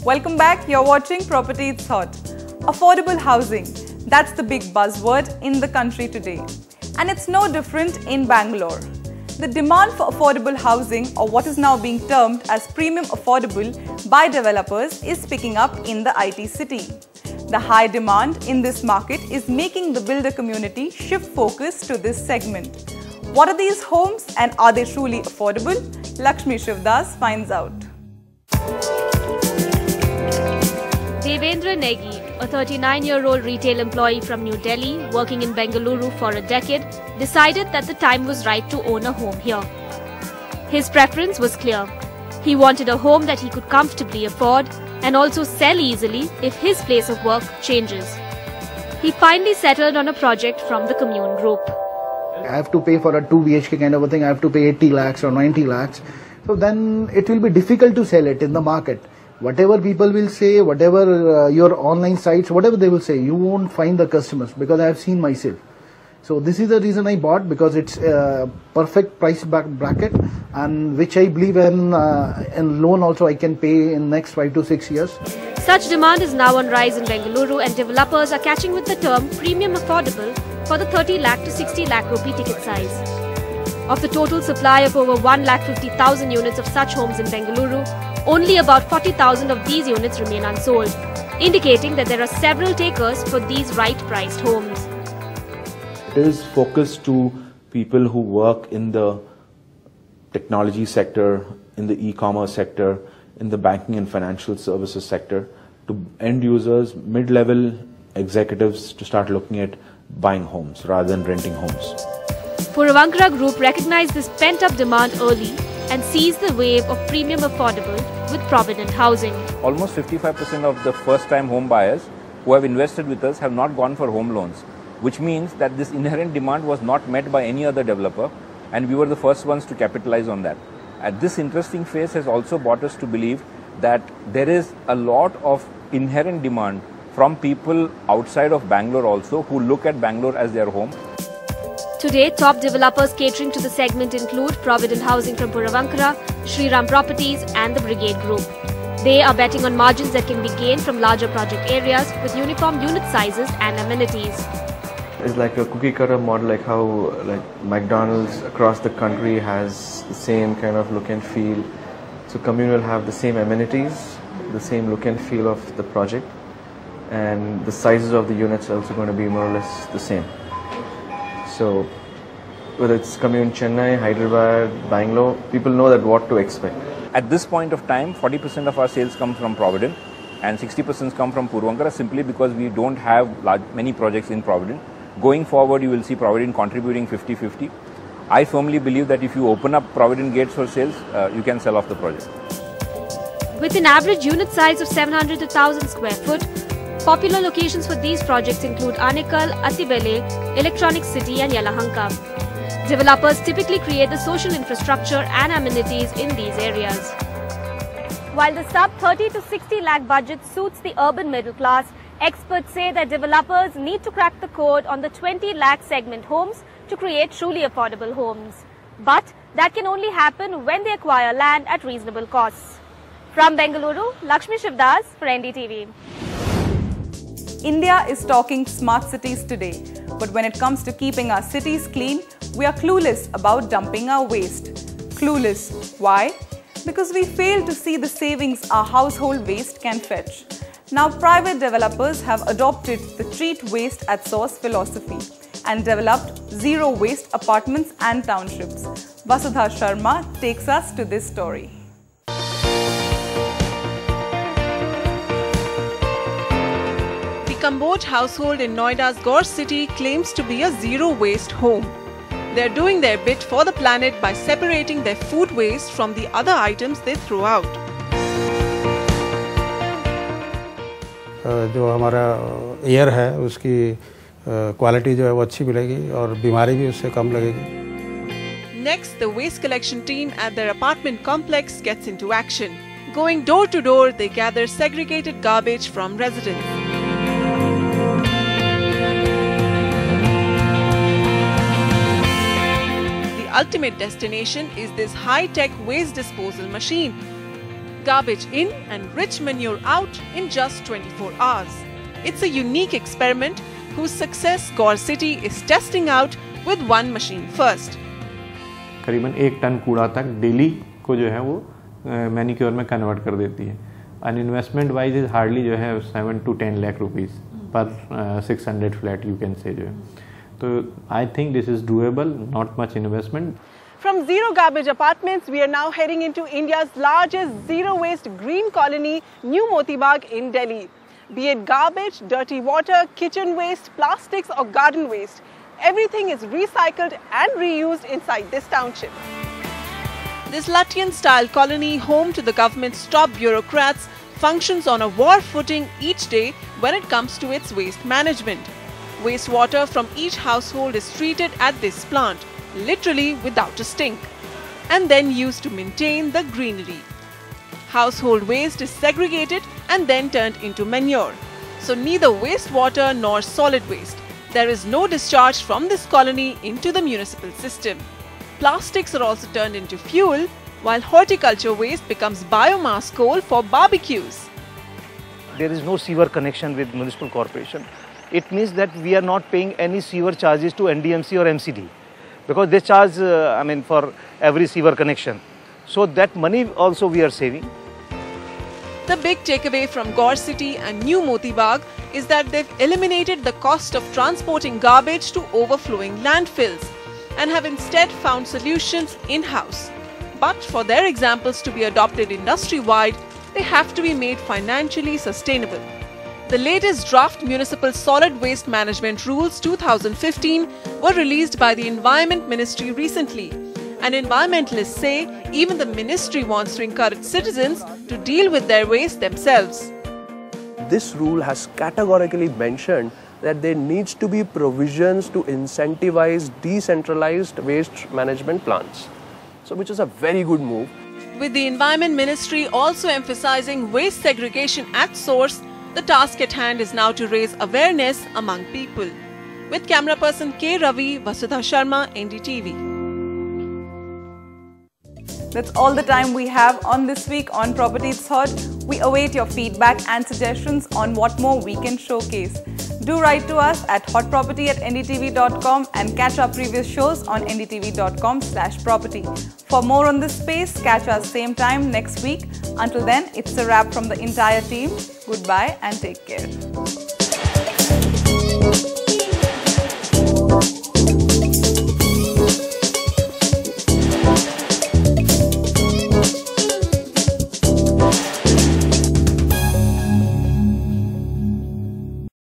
Welcome back. You're watching Property It's Hot. Affordable housing, that's the big buzzword in the country today. And it's no different in Bangalore. The demand for affordable housing, or what is now being termed as premium affordable by developers, is picking up in the IT city. The high demand in this market is making the builder community shift focus to this segment. What are these homes and are they truly affordable? Lakshmi Shivdas finds out. Devendra Negi, a 39-year-old retail employee from New Delhi working in Bengaluru for a decade, decided that the time was right to own a home here. His preference was clear. He wanted a home that he could comfortably afford and also sell easily if his place of work changes. He finally settled on a project from the commune group. I have to pay for a 2 BHK kind of a thing, I have to pay 80 lakhs or 90 lakhs. So then it will be difficult to sell it in the market. Whatever people will say, whatever your online sites, whatever they will say, you won't find the customers because I have seen myself. So this is the reason I bought, because it's a perfect price bracket, and which I believe in loan also I can pay in next 5 to 6 years. Such demand is now on rise in Bengaluru, and developers are catching with the term premium affordable for the 30 lakh to 60 lakh rupee ticket size. Of the total supply of over 1,50,000 units of such homes in Bengaluru, only about 40,000 of these units remain unsold, indicating that there are several takers for these right-priced homes. It is focused to people who work in the technology sector, in the e-commerce sector, in the banking and financial services sector, to end users, mid-level executives to start looking at buying homes rather than renting homes. Puravankara Group recognized this pent-up demand early and seized the wave of premium affordable with Provident Housing. Almost 55% of the first-time home buyers who have invested with us have not gone for home loans, which means that this inherent demand was not met by any other developer, and we were the first ones to capitalize on that. And this interesting phase has also brought us to believe that there is a lot of inherent demand from people outside of Bangalore also, who look at Bangalore as their home. Today, top developers catering to the segment include Provident Housing from Puravankara, Shriram Properties and the Brigade Group. They are betting on margins that can be gained from larger project areas with uniform unit sizes and amenities. It's like a cookie cutter model, like how McDonald's across the country has the same kind of look and feel. So commune will have the same amenities, the same look and feel of the project, and the sizes of the units are also going to be more or less the same. So whether it's commune Chennai, Hyderabad, Bangalore, people know that what to expect. At this point of time, 40% of our sales come from Provident and 60% come from Puravankara, simply because we don't have many projects in Provident. Going forward, you will see Provident contributing 50-50. I firmly believe that if you open up Provident gates for sales, you can sell off the project. With an average unit size of 700 to 1,000 square foot, popular locations for these projects include Anekal, Atibele, Electronic City and Yelahanka. Developers typically create the social infrastructure and amenities in these areas. While the sub 30 to 60 lakh budget suits the urban middle class, experts say that developers need to crack the code on the 20 lakh segment homes to create truly affordable homes. But that can only happen when they acquire land at reasonable costs. From Bengaluru, Lakshmi Shivdas for NDTV. India is talking smart cities today, but when it comes to keeping our cities clean, we are clueless about dumping our waste. Clueless. Why? Because we fail to see the savings our household waste can fetch. Now, private developers have adopted the treat waste at source philosophy and developed zero waste apartments and townships. Vasudha Sharma takes us to this story. The Kamboj household in Noida's Gaur city claims to be a zero-waste home. They're doing their bit for the planet by separating their food waste from the other items they throw out. जो हमारा air है उसकी quality जो है वो अच्छी मिलेगी और बीमारी भी उससे कम लगेगी. Next, the waste collection team at their apartment complex gets into action. Going door to door, they gather segregated garbage from residents. The ultimate destination is this high-tech waste disposal machine. garbage in and rich manure out in just 24 hours. It's a unique experiment whose success Gaur City is testing out with one machine first. करीबन 1 ton कूड़ा तक daily को जो है वो manicure में convert कर देती है. And investment wise is hardly जो है 7 to 10 लाख रुपीस पर 600 फ्लैट यू कैन से जो है. तो I think this is doable, not much investment. From zero garbage apartments, we are now heading into India's largest zero waste green colony, New Moti Bagh in Delhi. Be it garbage, dirty water, kitchen waste, plastics or garden waste, everything is recycled and reused inside this township. This Latvian-style colony, home to the government's top bureaucrats, functions on a war footing each day when it comes to its waste management. Wastewater from each household is treated at this plant, literally without a stink, and then used to maintain the greenery. Household waste is segregated and then turned into manure. So neither wastewater nor solid waste. There is no discharge from this colony into the municipal system. Plastics are also turned into fuel, while horticulture waste becomes biomass coal for barbecues. There is no sewer connection with municipal corporation. It means that we are not paying any sewer charges to NDMC or MCD. Because they charge, for every sewer connection. So that money also we are saving. The big takeaway from Gaur City and New Moti Bagh is that they've eliminated the cost of transporting garbage to overflowing landfills and have instead found solutions in-house. But for their examples to be adopted industry-wide, they have to be made financially sustainable. The latest draft Municipal Solid Waste Management Rules 2015 were released by the Environment Ministry recently. And environmentalists say even the ministry wants to encourage citizens to deal with their waste themselves. This rule has categorically mentioned that there needs to be provisions to incentivize decentralized waste management plants. So which is a very good move. With the Environment Ministry also emphasizing waste segregation at source, the task at hand is now to raise awareness among people. With camera person K. Ravi, Vasudha Sharma, NDTV. That's all the time we have on this week on Properties Hot. We await your feedback and suggestions on what more we can showcase. Do write to us at hotproperty@ndtv.com and catch our previous shows on ndtv.com/property. For more on this space, catch us same time next week. Until then, it's a wrap from the entire team. Goodbye and take care.